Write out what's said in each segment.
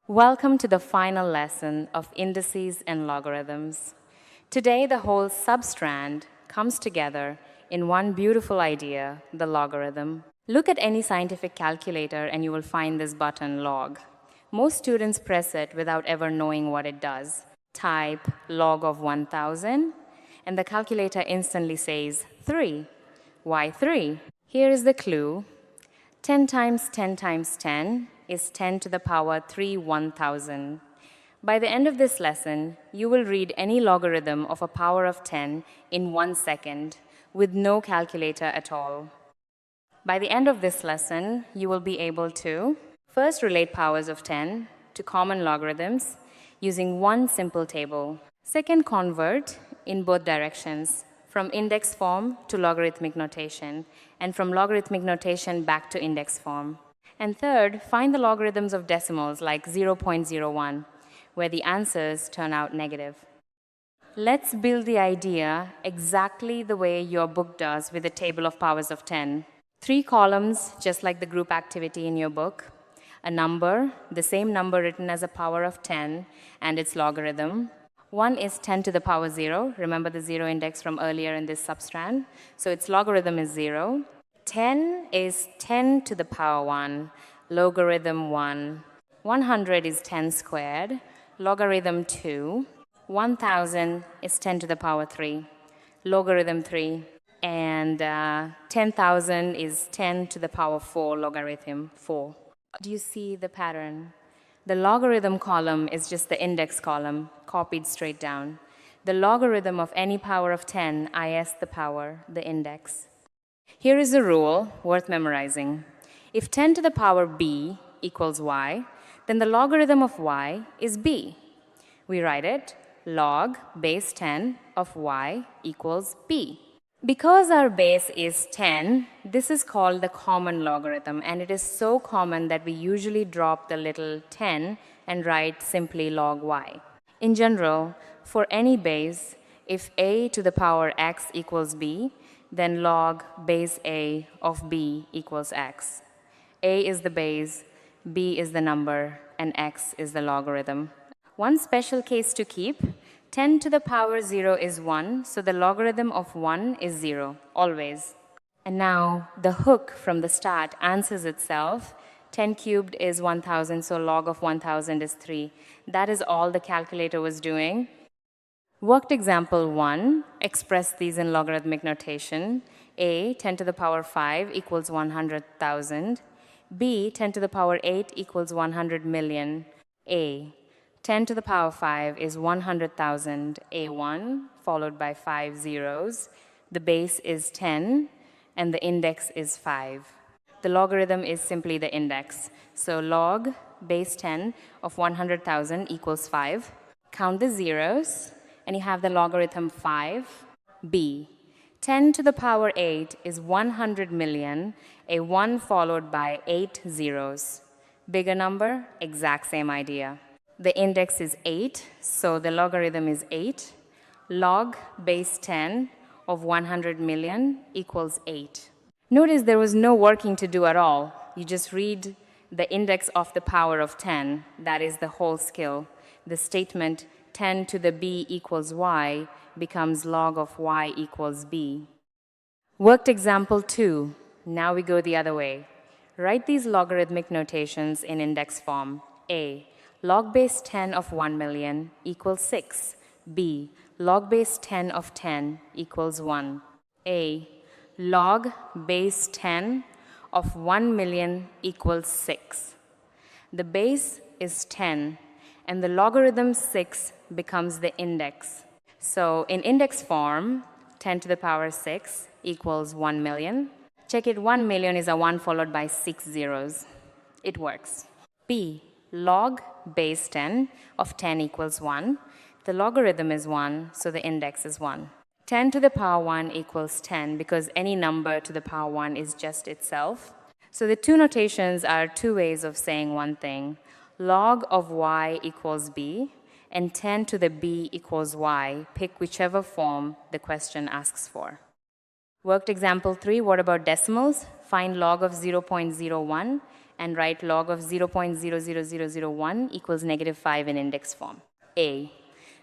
Welcome to the final lesson of Indices and Logarithms. Today, the whole sub-strand comes together in one beautiful idea, the logarithm. Look at any scientific calculator and you will find this button, log. Most students press it without ever knowing what it does. Type log of 1,000 and the calculator instantly says 3. Why 3? Here is the clue. 10 times 10 times 10 is 10 to the power 3 1,000. By the end of this lesson, you will read any logarithm of a power of 10 in 1 second with no calculator at all. By the end of this lesson, you will be able to first relate powers of 10 to common logarithms using one simple table. Second, convert in both directions from index form to logarithmic notation and from logarithmic notation back to index form. And third, find the logarithms of decimals like 0.01, where the answers turn out negative. Let's build the idea exactly the way your book does with a table of powers of 10. 3 columns, just like the group activity in your book. A number, the same number written as a power of 10 and its logarithm. One is 10 to the power 0. Remember the 0 index from earlier in this substrand? So its logarithm is 0. 10 is 10 to the power 1, logarithm 1. 100 is 10 squared, logarithm 2. 1,000 is 10 to the power 3, logarithm 3. And 10,000 is 10 to the power 4, logarithm 4. Do you see the pattern? The logarithm column is just the index column, copied straight down. The logarithm of any power of 10, is the power, the index. Here is a rule worth memorizing. If 10 to the power b equals y, then the logarithm of y is b. We write it log base 10 of y equals b. Because our base is 10, this is called the common logarithm, and it is so common that we usually drop the little 10 and write simply log y. In general, for any base, if a to the power x equals b, then log base a of b equals x. A is the base, b is the number, and x is the logarithm. One special case to keep, 10 to the power 0 is 1, so the logarithm of 1 is 0, always. And now the hook from the start answers itself. 10 cubed is 1,000, so log of 1,000 is 3. That is all the calculator was doing. Worked example 1, express these in logarithmic notation. A, 10 to the power 5 equals 100,000. B, 10 to the power 8 equals 100 million. A, 10 to the power 5 is 100,000, A1, followed by 5 zeros. The base is 10, and the index is 5. The logarithm is simply the index. So log base 10 of 100,000 equals 5. Count the zeros, and you have the logarithm 5. B, 10 to the power 8 is 100 million, a 1 followed by 8 zeros. Bigger number, exact same idea. The index is 8, so the logarithm is 8. Log base 10 of 100 million equals 8. Notice there was no working to do at all. You just read the index of the power of 10. That is the whole skill. The statement 10 to the b equals y becomes log of y equals b. Worked example 2. Now we go the other way. Write these logarithmic notations in index form. A, log base 10 of 1 million equals 6. B, log base 10 of 10 equals 1. A, log base 10 of 1 million equals 6. The base is 10, and the logarithm 6 becomes the index. So in index form, 10 to the power 6 equals 1 million. Check it, 1 million is a 1 followed by 6 zeros. It works. B, log base 10 of 10 equals 1. The logarithm is 1, so the index is 1. 10 to the power 1 equals 10 because any number to the power 1 is just itself. So the two notations are two ways of saying one thing. Log of y equals b, and 10 to the b equals y. Pick whichever form the question asks for. Worked example 3, what about decimals? Find log of 0.01 and write log of 0.00001 equals -5 in index form. A.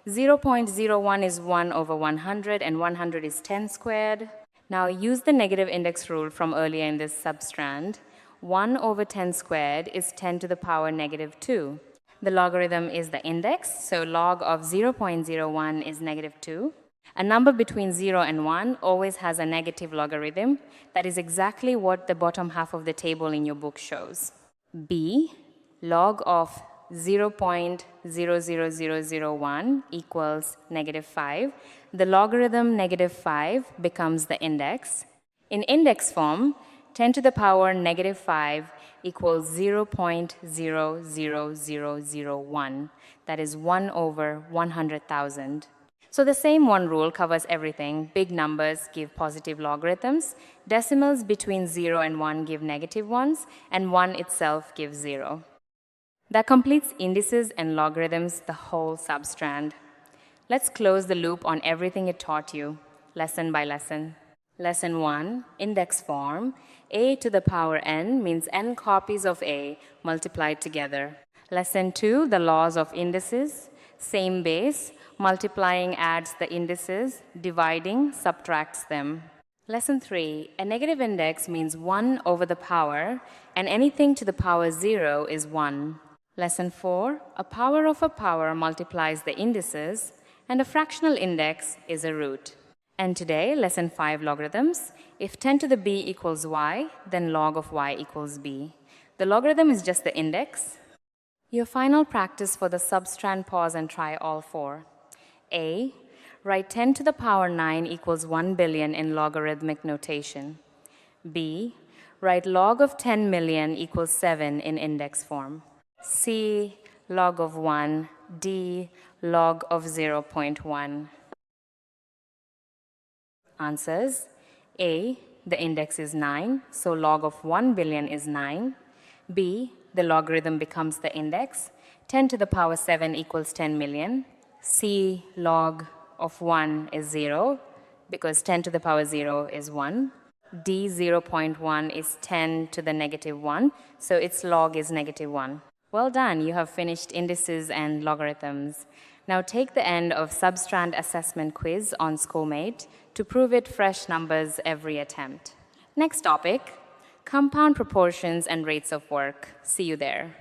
0.01 is 1 over 100, and 100 is 10 squared. Now use the negative index rule from earlier in this substrand. 1 over 10 squared is 10 to the power -2. The logarithm is the index, so log of 0.01 is -2. A number between 0 and 1 always has a negative logarithm. That is exactly what the bottom half of the table in your book shows. B, log of 0.00001 equals -5. The logarithm -5 becomes the index. In index form, 10 to the power -5 equals 0.00001. That is 1 over 100,000. So the same one rule covers everything. Big numbers give positive logarithms, decimals between 0 and 1 give negative ones, and 1 itself gives 0. That completes indices and logarithms, the whole substrand. Let's close the loop on everything it taught you, lesson by lesson. Lesson 1, index form. A to the power n means n copies of A multiplied together. Lesson 2, the laws of indices. Same base, multiplying adds the indices, dividing subtracts them. Lesson 3, a negative index means 1 over the power, and anything to the power 0 is 1. Lesson 4, a power of a power multiplies the indices, and a fractional index is a root. And today, lesson 5, logarithms. If 10 to the b equals y, then log of y equals b. The logarithm is just the index. Your final practice for the substrand, pause and try all 4. A, write 10 to the power 9 equals 1 billion in logarithmic notation. B, write log of 10 million equals 7 in index form. C, log of 1. D, log of 0.1. Answers. A, the index is 9, so log of 1 billion is 9. B, the logarithm becomes the index. 10 to the power 7 equals 10 million. C, log of 1 is 0, because 10 to the power 0 is 1. D, 0.1 is 10 to the -1, so its log is -1. Well done, you have finished indices and logarithms. Now take the end of substrand assessment quiz on Schoolmate to prove it fresh numbers every attempt. Next topic, compound proportions and rates of work. See you there.